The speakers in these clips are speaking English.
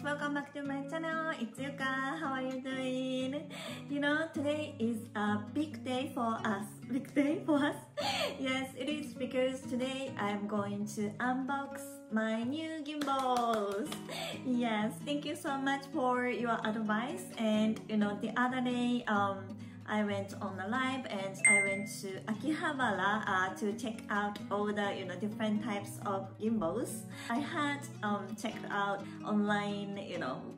guys, welcome back to my channel. It's Yuka. How are you doing? You know, today is a big day for us. Big day for us? Yes, it is because today I'm going to unbox my new gimbals. Yes, thank you so much for your advice. And you know, the other day I went on a live and I went to Akihabara to check out all the different types of gimbals. I had checked out online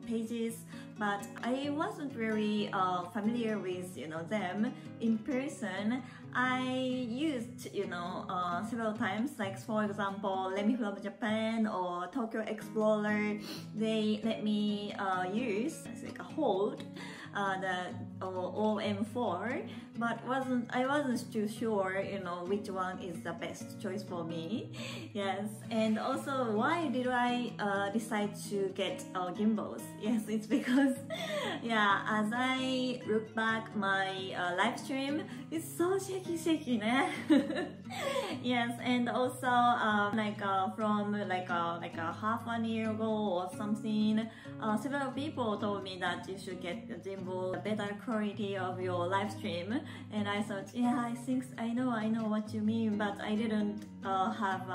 pages, but I wasn't very familiar with them in person. I used several times, like for example Lemmy from Japan or Tokyo Explorer. They let me use like a hold the OM4, but I wasn't too sure which one is the best choice for me. Yes, and also why did I decide to get gimbals? Yes, it's because yeah, as I look back my live stream, it's so shaky né? Yes, and also from a half a year ago or something, several people told me that you should get the gimbal, better quality of your live stream, and I thought, yeah, I know what you mean, but I didn't have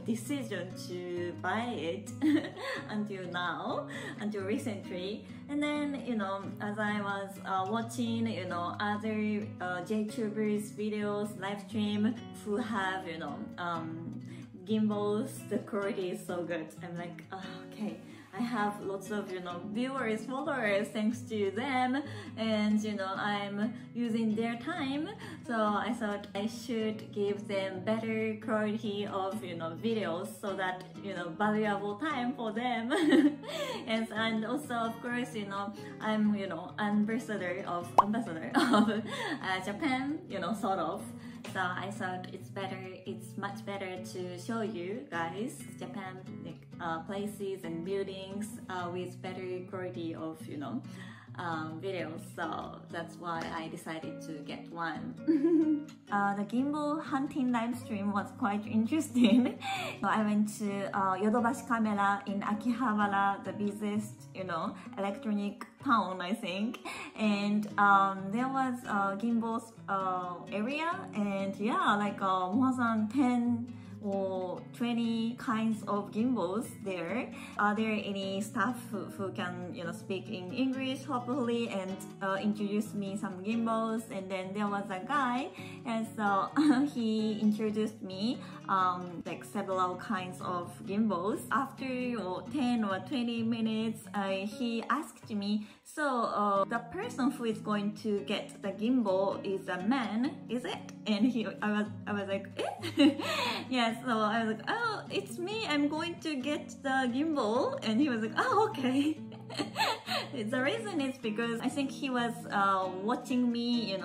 decision to buy it until recently. And then as I was watching other JTubers videos live stream who have gimbals, the quality is so good. I'm like, oh, okay, I have lots of viewers, followers thanks to them, and I'm using their time, so I thought I should give them better quality of videos, so that valuable time for them. and also of course I'm ambassador of Japan, sort of. So I thought it's much better to show you guys Japan, places and buildings with better quality of videos. So that's why I decided to get one. The gimbal hunting live stream was quite interesting. So I went to Yodobashi Camera in Akihabara, the busiest electronic town, I think, and there was a gimbals area, and yeah, like more than 10 or 20 kinds of gimbals there. Are there any staff who can speak in English hopefully and introduce me some gimbals? And then there was a guy, and so he introduced me like several kinds of gimbals. After 10 or 20 minutes he asked me, so the person who is going to get the gimbal is a man, is it? And I was like, eh? Yeah, so I was like, oh, it's me, I'm going to get the gimbal. And he was like, oh, okay. The reason is because I think he was watching me,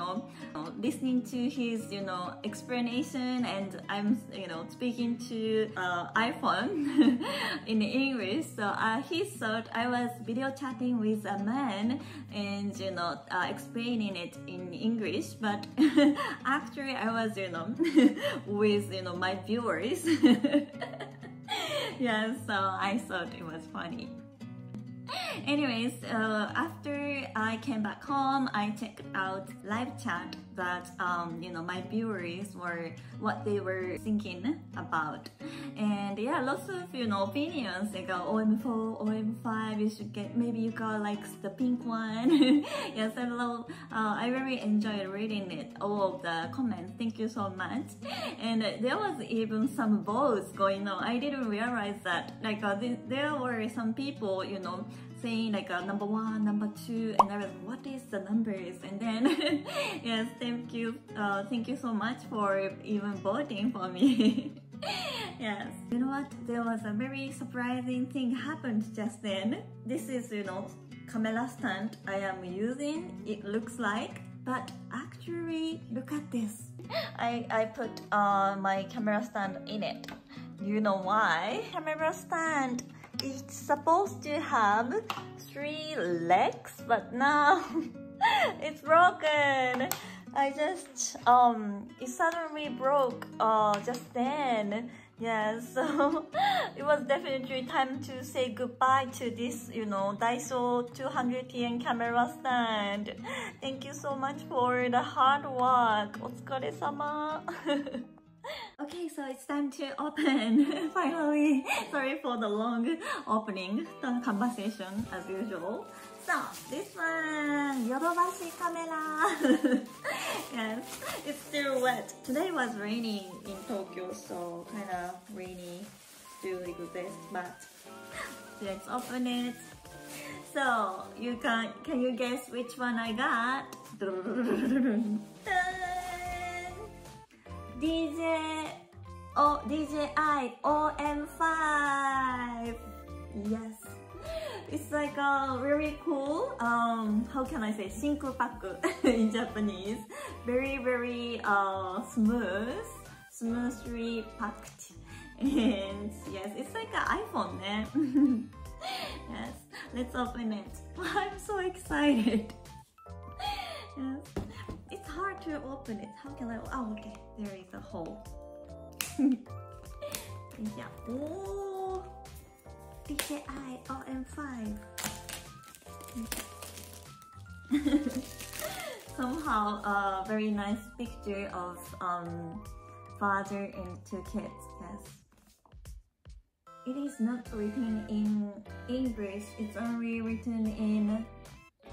listening to his explanation, and I'm speaking to iPhone in English, so he thought I was video chatting with a man and explaining it in English, but actually I was with my viewers. Yeah, so I thought it was funny. Anyways, after I came back home, I checked out live chat that my viewers were what they were thinking about, and yeah, lots of opinions, like OM4, OM5, you should get, maybe Yuka likes the pink one. Yeah, several. I really enjoyed reading it, all of the comments. Thank you so much. And there was even some votes going on. I didn't realize that, like there were some people saying like number 1, number 2, and I was, what is the numbers? And then yes, thank you so much for even voting for me. Yes, you know what, there was a very surprising thing happened just then. This is camera stand I am using, it looks like, but actually look at this. I put my camera stand in it. You know why? Camera stand, it's supposed to have 3 legs, but now it's broken. I just it suddenly broke just then, Yes, so it was definitely time to say goodbye to this, Daiso 200 yen camera stand. Thank you so much for the hard work. お疲れ様. Okay, so it's time to open. Finally, sorry for the long opening conversation as usual. So this one, Yodobashi Camera. Yes, it's still wet. Today was raining in Tokyo, so kind of rainy still exists, but let's open it. So you can you guess which one I got? DJI OM5. Yes, it's like a very cool, how can I say, shinkupaku in Japanese. Very smoothly packed. And yes, it's like an iPhone, né? Yes, let's open it. I'm so excited. Yes, it's hard to open it. How can I? Oh, okay, there is a hole. Yeah. Oh, DJI OM5. Somehow a very nice picture of father and two kids. Yes, it is not written in English, it's only written in,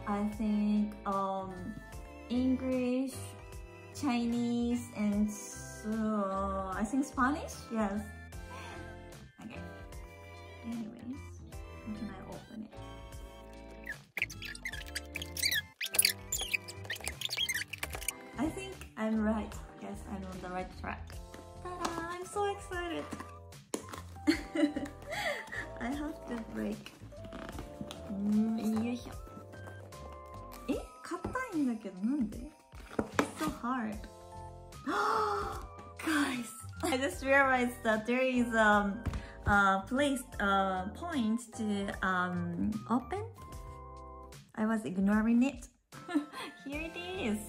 I think, English, Chinese, and I think Spanish. Yes. Okay, anyways, how can I open it? I think I'm right. Yes, I'm on the right track. Ta-da! I'm so excited. I have to break. よいしょ。え、硬いんだけどなんで? It's so hard. Guys, I just realized that there is placed point to open. I was ignoring it. Here it is.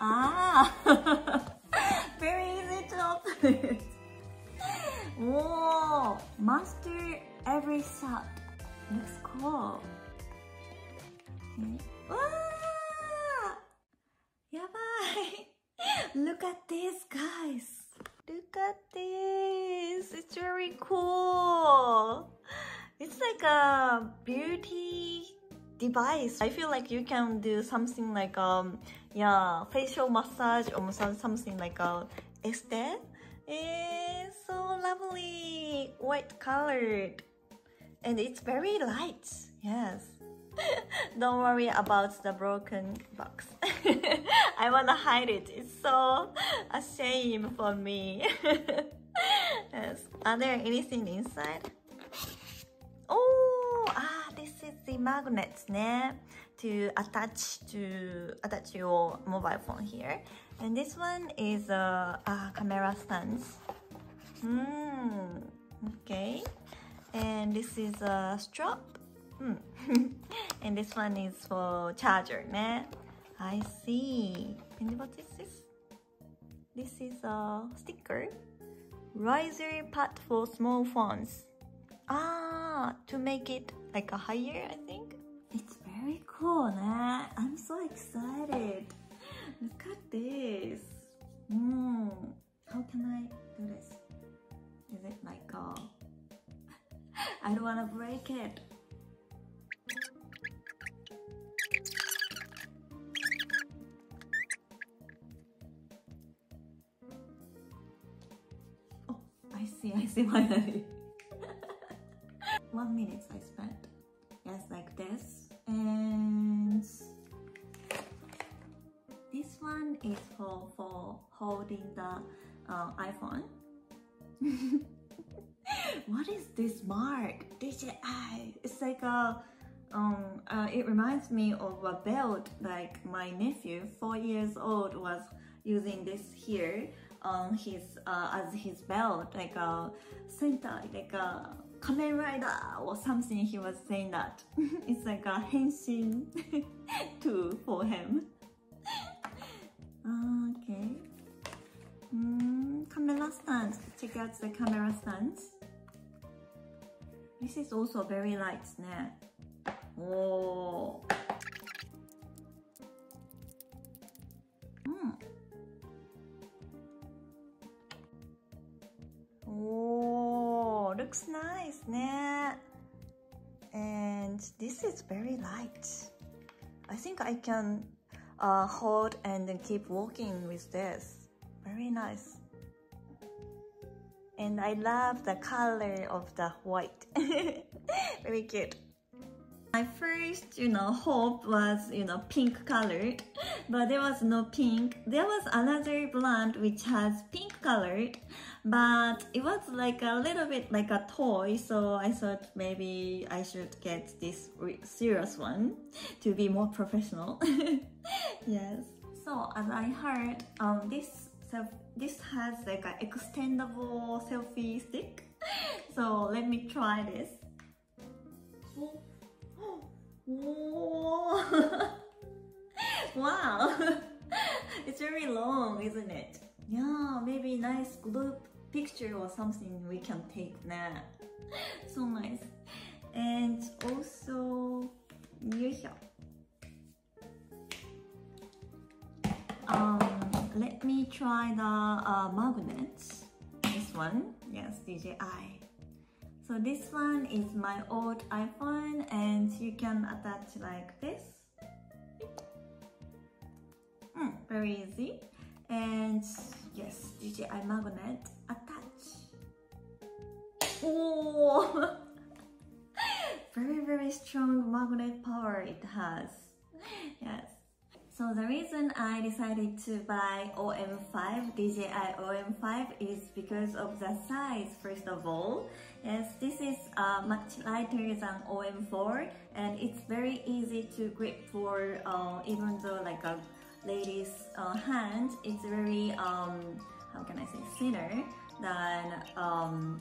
Ah, very easy to open it. Whoa, master every shot. Looks cool. Okay. Wow! Yabai! Look at this, guys. Look at this. It's very cool. It's like a beauty device. I feel like you can do something like yeah, facial massage or something like a este. It's so lovely, white colored, and it's very light. Yes. Don't worry about the broken box. I wanna hide it. It's so a shame for me. Yes. Are there anything inside? Oh, this is the magnets, né? To attach your mobile phone here. And this one is a camera stands. Okay. And this is a strap. And this one is for charger, né? I see. And what is this? This is a sticker. Riser pad for small phones. To make it like a higher, I think. It's very cool, né? I'm so excited. Look at this. How can I do this? Is it like I don't want to break it. Oh, I see finally. 1 minute I spent. Yes, like this. And this one is for holding the iPhone. What is this mark? DJI. It's like a it reminds me of a belt. Like my nephew, 4 years old, was using this here on his as his belt, like a center, like a Kamen Rider or something. He was saying that it's like a henshin tool for him. Okay. Camera stand. Check out the camera stands. This is also very light, ne? Oh. Oh, looks nice, ne? And this is very light. I think I can hold and then keep walking with this. Very nice. And I love the color of the white. Very cute. My first, hope was, pink colored, but there was no pink. There was another brand which has pink colored, but it was like a little bit like a toy, so I thought maybe I should get this serious one to be more professional. Yes. So as I heard, this has like an extendable selfie stick. So let me try this. Whoa. Wow. It's very long, isn't it? Yeah, maybe nice group picture or something we can take now. So nice. And also, let me try the magnets. This one, yes, DJI. So this one is my old iPhone, and you can attach like this. Very easy. And yes, DJI magnet attach. Oh, very strong magnet power it has. Yes. So the reason I decided to buy OM5, DJI OM5 is because of the size, first of all. Yes, this is much lighter than OM4, and it's very easy to grip for even though like a lady's hand. It's very, how can I say, thinner than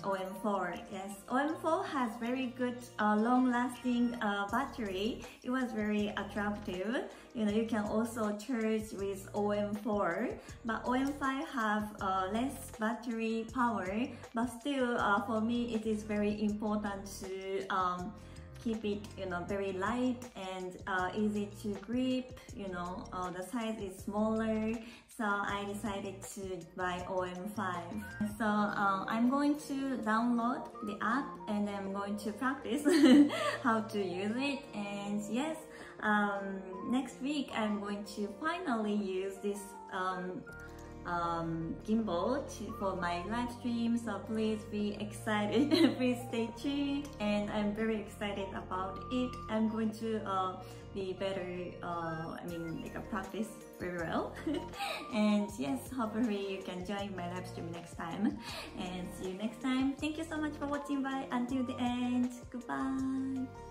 OM4. Yes, OM4 has very good long-lasting battery. It was very attractive. You can also charge with OM4, but OM5 have less battery power. But still, for me, it is very important to keep it, very light and easy to grip. The size is smaller. So I decided to buy OM5. So I'm going to download the app and I'm going to practice how to use it. And yes, next week I'm going to finally use this gimbal for my live stream. So please be excited. Please stay tuned. And I'm very excited about it. I'm going to be better, practice very well. And yes, hopefully you can join my live stream next time. And see you next time. Thank you so much for watching. Bye until the end. Goodbye.